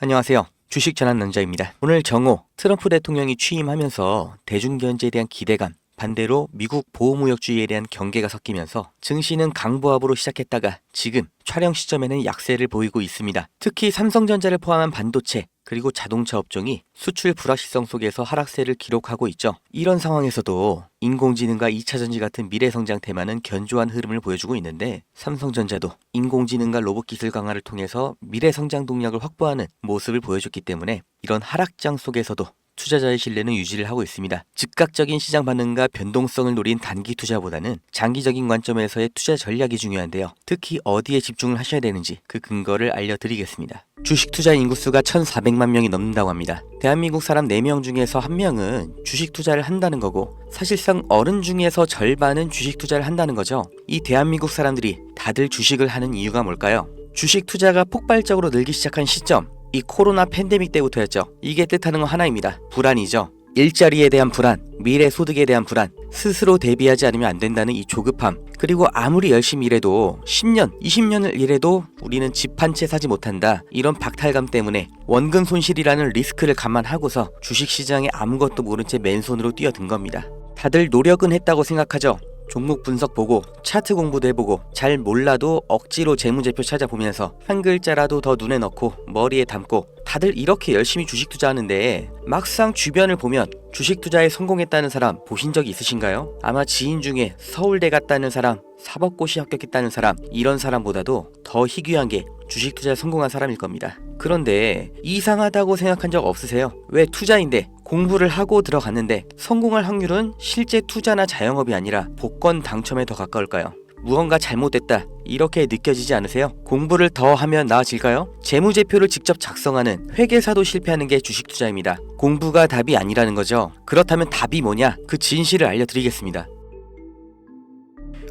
안녕하세요. 주식 전환 남자입니다. 오늘 정오 트럼프 대통령이 취임하면서 대중경제에 대한 기대감, 반대로 미국 보호무역주의에 대한 경계가 섞이면서 증시는 강보합으로 시작했다가 지금 촬영 시점에는 약세를 보이고 있습니다. 특히 삼성전자를 포함한 반도체 그리고 자동차 업종이 수출 불확실성 속에서 하락세를 기록하고 있죠. 이런 상황에서도 인공지능과 2차전지 같은 미래성장 테마는 견조한 흐름을 보여주고 있는데 삼성전자도 인공지능과 로봇 기술 강화를 통해서 미래성장 동력을 확보하는 모습을 보여줬기 때문에 이런 하락장 속에서도 투자자의 신뢰는 유지를 하고 있습니다. 즉각적인 시장 반응과 변동성을 노린 단기 투자보다는 장기적인 관점에서의 투자 전략이 중요한데요. 특히 어디에 집중을 하셔야 되는지 그 근거를 알려드리겠습니다. 주식 투자 인구수가 1,400만 명이 넘는다고 합니다. 대한민국 사람 4명 중에서 1명은 주식 투자를 한다는 거고 사실상 어른 중에서 절반은 주식 투자를 한다는 거죠. 이 대한민국 사람들이 다들 주식을 하는 이유가 뭘까요? 주식 투자가 폭발적으로 늘기 시작한 시점, 이 코로나 팬데믹 때부터였죠. 이게 뜻하는 건 하나입니다. 불안이죠. 일자리에 대한 불안, 미래 소득에 대한 불안, 스스로 대비하지 않으면 안 된다는 이 조급함, 그리고 아무리 열심히 일해도 10년, 20년을 일해도 우리는 집 한 채 사지 못한다. 이런 박탈감 때문에 원금 손실이라는 리스크를 감안하고서 주식시장에 아무것도 모른 채 맨손으로 뛰어든 겁니다. 다들 노력은 했다고 생각하죠. 종목 분석 보고 차트 공부도 해보고 잘 몰라도 억지로 재무제표 찾아보면서 한 글자라도 더 눈에 넣고 머리에 담고 다들 이렇게 열심히 주식 투자하는데 막상 주변을 보면 주식 투자에 성공했다는 사람 보신 적 있으신가요? 아마 지인 중에 서울대 갔다는 사람, 사법고시 합격했다는 사람, 이런 사람보다도 더 희귀한 게 주식 투자에 성공한 사람일 겁니다. 그런데 이상하다고 생각한 적 없으세요? 왜 투자인데 공부를 하고 들어갔는데 성공할 확률은 실제 투자나 자영업이 아니라 복권 당첨에 더 가까울까요? 무언가 잘못됐다 이렇게 느껴지지 않으세요? 공부를 더 하면 나아질까요? 재무제표를 직접 작성하는 회계사도 실패하는 게 주식 투자입니다. 공부가 답이 아니라는 거죠. 그렇다면 답이 뭐냐? 그 진실을 알려드리겠습니다.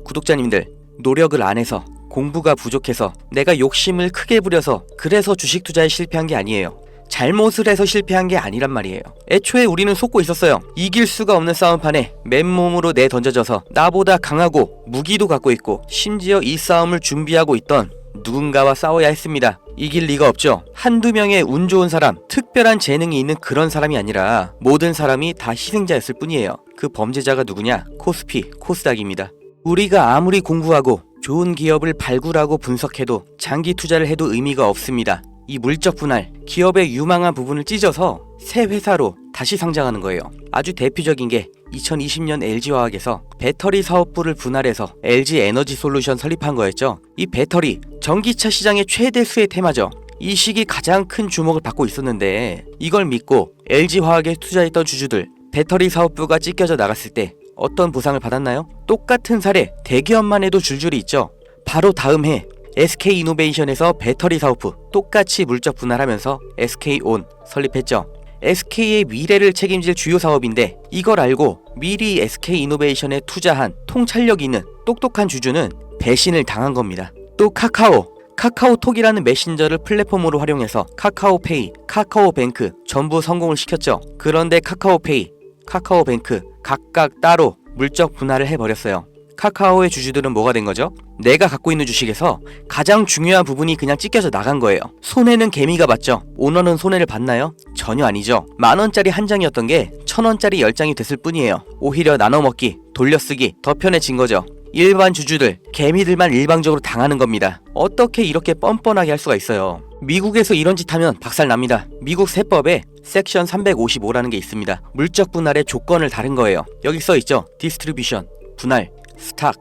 구독자님들, 노력을 안 해서 공부가 부족해서 내가 욕심을 크게 부려서 그래서 주식 투자에 실패한 게 아니에요. 잘못을 해서 실패한 게 아니란 말이에요. 애초에 우리는 속고 있었어요. 이길 수가 없는 싸움판에 맨몸으로 내던져져서 나보다 강하고 무기도 갖고 있고 심지어 이 싸움을 준비하고 있던 누군가와 싸워야 했습니다. 이길 리가 없죠. 한두 명의 운 좋은 사람, 특별한 재능이 있는 그런 사람이 아니라 모든 사람이 다 희생자였을 뿐이에요. 그 범죄자가 누구냐? 코스피, 코스닥입니다. 우리가 아무리 공부하고 좋은 기업을 발굴하고 분석해도 장기 투자를 해도 의미가 없습니다. 이 물적 분할, 기업의 유망한 부분을 찢어서 새 회사로 다시 상장하는 거예요. 아주 대표적인 게 2020년 LG화학에서 배터리 사업부를 분할해서 LG 에너지 솔루션 설립한 거였죠. 이 배터리, 전기차 시장의 최대 수혜 테마죠. 이 시기 가장 큰 주목을 받고 있었는데 이걸 믿고 LG화학에 투자했던 주주들, 배터리 사업부가 찢겨져 나갔을 때 어떤 보상을 받았나요? 똑같은 사례, 대기업만 해도 줄줄이 있죠. 바로 다음 해 SK이노베이션에서 배터리 사업부 똑같이 물적 분할하면서 SK온 설립했죠. SK의 미래를 책임질 주요 사업인데 이걸 알고 미리 SK이노베이션에 투자한 통찰력 있는 똑똑한 주주는 배신을 당한 겁니다. 또 카카오톡이라는 메신저를 플랫폼으로 활용해서 카카오페이, 카카오뱅크 전부 성공을 시켰죠. 그런데 카카오페이, 카카오뱅크 각각 따로 물적 분할을 해버렸어요. 카카오의 주주들은 뭐가 된 거죠? 내가 갖고 있는 주식에서 가장 중요한 부분이 그냥 찢겨져 나간 거예요. 손해는 개미가 봤죠. 오너는 손해를 봤나요? 전혀 아니죠. 10,000원짜리 한 장이었던 게 1,000원짜리 10장이 됐을 뿐이에요. 오히려 나눠먹기, 돌려쓰기 더 편해진 거죠. 일반 주주들, 개미들만 일방적으로 당하는 겁니다. 어떻게 이렇게 뻔뻔하게 할 수가 있어요? 미국에서 이런 짓 하면 박살납니다. 미국 세법에 섹션 355라는 게 있습니다. 물적 분할의 조건을 다른 거예요. 여기 써있죠. 디스트리뷰션, 분할, 스탁,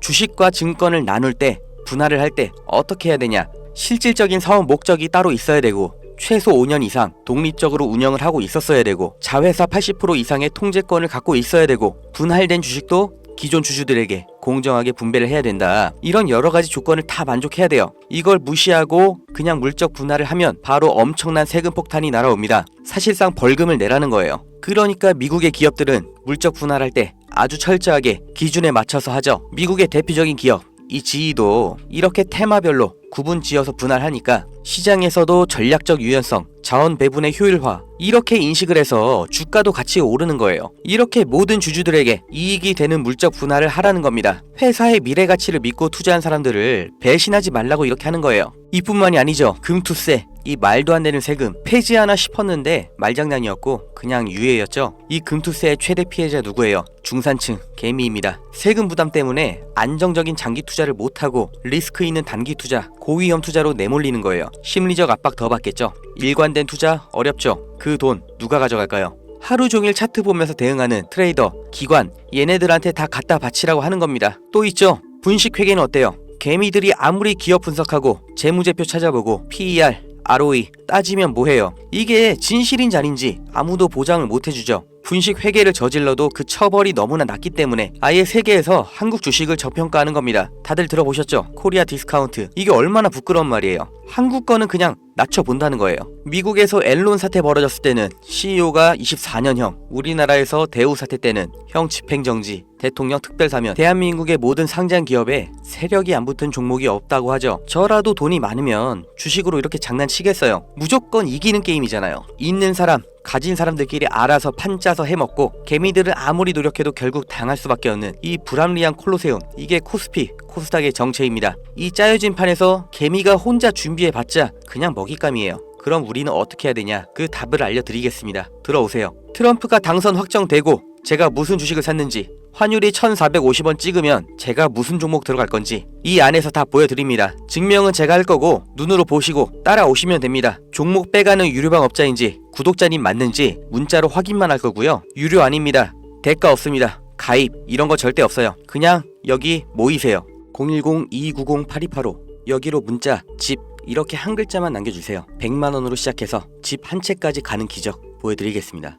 주식과 증권을 나눌 때, 분할을 할 때 어떻게 해야 되냐? 실질적인 사업 목적이 따로 있어야 되고 최소 5년 이상 독립적으로 운영을 하고 있었어야 되고 자회사 80% 이상의 통제권을 갖고 있어야 되고 분할된 주식도 기존 주주들에게 공정하게 분배를 해야 된다. 이런 여러 가지 조건을 다 만족해야 돼요. 이걸 무시하고 그냥 물적 분할을 하면 바로 엄청난 세금 폭탄이 날아옵니다. 사실상 벌금을 내라는 거예요. 그러니까 미국의 기업들은 물적 분할할 때 아주 철저하게 기준에 맞춰서 하죠. 미국의 대표적인 기업, 이 GE도 이렇게 테마별로 구분 지어서 분할하니까 시장에서도 전략적 유연성, 자원 배분의 효율화 이렇게 인식을 해서 주가도 같이 오르는 거예요. 이렇게 모든 주주들에게 이익이 되는 물적 분할을 하라는 겁니다. 회사의 미래 가치를 믿고 투자한 사람들을 배신하지 말라고 이렇게 하는 거예요. 이뿐만이 아니죠. 금투세, 이 말도 안 되는 세금 폐지하나 싶었는데 말장난이었고 그냥 유예였죠. 이 금투세의 최대 피해자 누구예요? 중산층, 개미입니다. 세금 부담 때문에 안정적인 장기 투자를 못하고 리스크 있는 단기 투자, 고위험 투자로 내몰리는 거예요. 심리적 압박 더 받겠죠. 일관된 투자 어렵죠. 그 돈 누가 가져갈까요? 하루 종일 차트 보면서 대응하는 트레이더, 기관, 얘네들한테 다 갖다 바치라고 하는 겁니다. 또 있죠. 분식회계는 어때요? 개미들이 아무리 기업 분석하고 재무제표 찾아보고 PER, ROE 따지면 뭐해요? 이게 진실인지 아닌지 아무도 보장을 못 해주죠. 분식 회계를 저질러도 그 처벌이 너무나 낮기 때문에 아예 세계에서 한국 주식을 저평가하는 겁니다. 다들 들어보셨죠? 코리아 디스카운트. 이게 얼마나 부끄러운 말이에요. 한국 거는 그냥 낮춰본다는 거예요. 미국에서 앨런 사태 벌어졌을 때는 CEO가 24년형, 우리나라에서 대우 사태 때는 형 집행정지, 대통령 특별사면, 대한민국의 모든 상장 기업에 세력이 안 붙은 종목이 없다고 하죠. 저라도 돈이 많으면 주식으로 이렇게 장난치겠어요. 무조건 이기는 게임이잖아요. 있는 사람, 가진 사람들끼리 알아서 판 짜서 해먹고 개미들은 아무리 노력해도 결국 당할 수밖에 없는 이 불합리한 콜로세움, 이게 코스피, 코스닥의 정체입니다. 이 짜여진 판에서 개미가 혼자 준비해봤자 그냥 먹잇감이에요. 그럼 우리는 어떻게 해야 되냐? 그 답을 알려드리겠습니다. 들어오세요. 트럼프가 당선 확정되고 제가 무슨 주식을 샀는지, 환율이 1450원 찍으면 제가 무슨 종목 들어갈 건지 이 안에서 다 보여드립니다. 증명은 제가 할 거고 눈으로 보시고 따라오시면 됩니다. 종목 빼가는 유료방 업자인지 구독자님 맞는지 문자로 확인만 할 거고요. 유료 아닙니다. 대가 없습니다. 가입 이런 거 절대 없어요. 그냥 여기 모이세요. 010-2290-8285 여기로 문자 집 이렇게 한 글자만 남겨주세요. 100만원으로 시작해서 집 한 채까지 가는 기적 보여드리겠습니다.